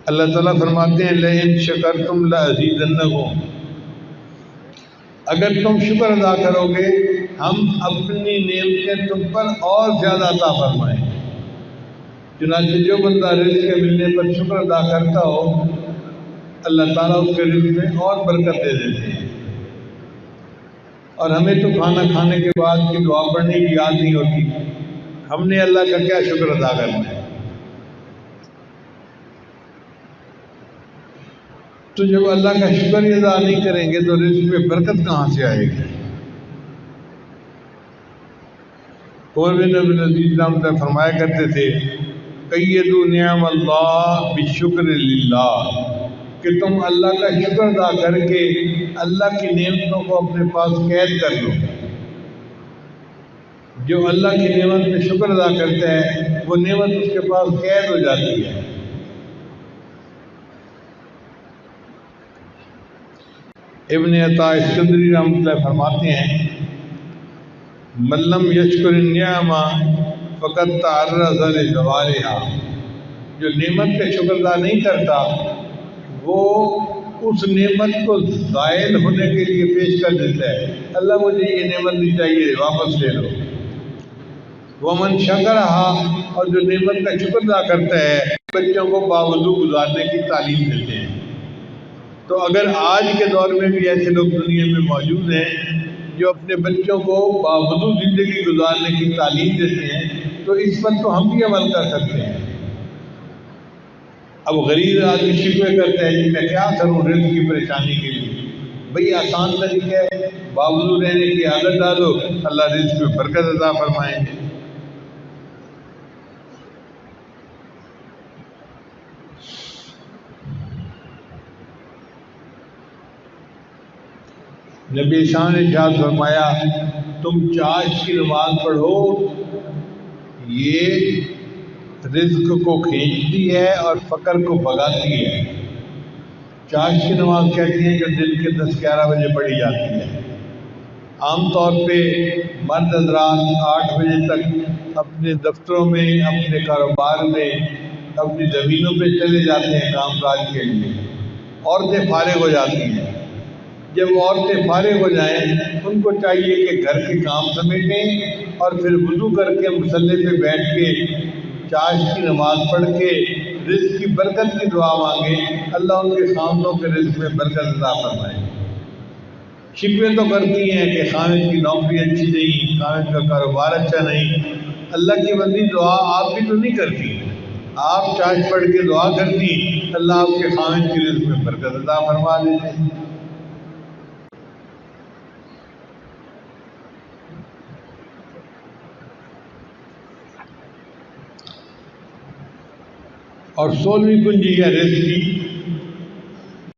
اللہ تعالیٰ فرماتے ہیں لئن شکرتم لأزیدنکم، اگر تم شکر ادا کرو گے ہم اپنی نعمتیں تم پر اور زیادہ عطا فرمائیں۔ چنانچہ جو بندہ رزق کے ملنے پر شکر ادا کرتا ہو اللہ تعالیٰ اس کے رزق میں اور برکت دے دیتے ہیں۔ اور ہمیں تو کھانا کھانے کے بعد کی دعا پڑھنے کی یاد نہیں ہوتی، ہم نے اللہ کا کیا شکر ادا کرنا ہے؟ تو جب اللہ کا شکر ہی ادا نہیں کریں گے تو رزق میں برکت کہاں سے آئے گی؟ اور بھی نبی عزیز رحمۃ اللہ فرمایا کرتے تھے قیدوا نعم اللہ بالشکر للہ، کہ تم اللہ کا شکر ادا کر کے اللہ کی نعمتوں کو اپنے پاس قید کر لو۔ جو اللہ کی نعمت پہ شکر ادا کرتا ہے وہ نعمت اس کے پاس قید ہو جاتی ہے۔ ابن عطا اسکندری رحمۃ اللہ فرماتے ہیں من لم یشکر النعمہ فقد تعرض لزوالها، جو نعمت کا شکر ادا نہیں کرتا وہ اس نعمت کو زائل ہونے کے لیے پیش کر دیتا ہے، اللہ مجھے یہ نعمت نہیں چاہیے واپس لے لو۔ ومن شکرها، اور جو نعمت کا شکر ادا کرتا ہے بچوں کو باوضو گزارنے کی تعلیم دیتے ہیں۔ تو اگر آج کے دور میں بھی ایسے لوگ دنیا میں موجود ہیں جو اپنے بچوں کو باوضو زندگی گزارنے کی تعلیم دیتے ہیں تو اس پر تو ہم بھی عمل کر سکتے ہیں۔ اب غریب آدمی شکوے کرتے ہیں جی میں کیا کروں رزق کی پریشانی کے لیے، بھئی آسان طریقہ ہے، باوضو رہنے کی عادت ڈالو، اللہ رزق میں برکت عطا فرمائیں گے۔ نبی شان نے ارشاد فرمایا تم چاش کی نماز پڑھو، یہ رزق کو کھینچتی ہے اور فقر کو بھگاتی ہے۔ چاش کی نماز کہتی ہیں جو دن کے 10-11 بجے پڑھی جاتی ہے۔ عام طور پہ مرد حضرات 8 بجے تک اپنے دفتروں میں، اپنے کاروبار میں، اپنی زمینوں پہ چلے جاتے ہیں کام کاج کے لیے، عورتیں فارغ ہو جاتی ہیں۔ جب عورتیں فارغ ہو جائیں ان کو چاہیے کہ گھر کے کام سمیٹیں اور پھر وضو کر کے مصلی پہ بیٹھ کے چاش کی نماز پڑھ کے رزق کی برکت کی دعا مانگیں، اللہ ان کے خاندوں کے رزق میں برکت عطا فرمائے۔ شکوے تو کرتی ہیں کہ خامد کی نوکری اچھی نہیں، خامد کا کاروبار اچھا نہیں، اللہ کی بندی دعا آپ بھی تو نہیں کرتی، آپ چاش پڑھ کے دعا کرتی اللہ آپ کے خامد کی رزق میں برکت عطا فرما دیتے ہیں۔ اور 16ویں کنجی ہے رزق کی،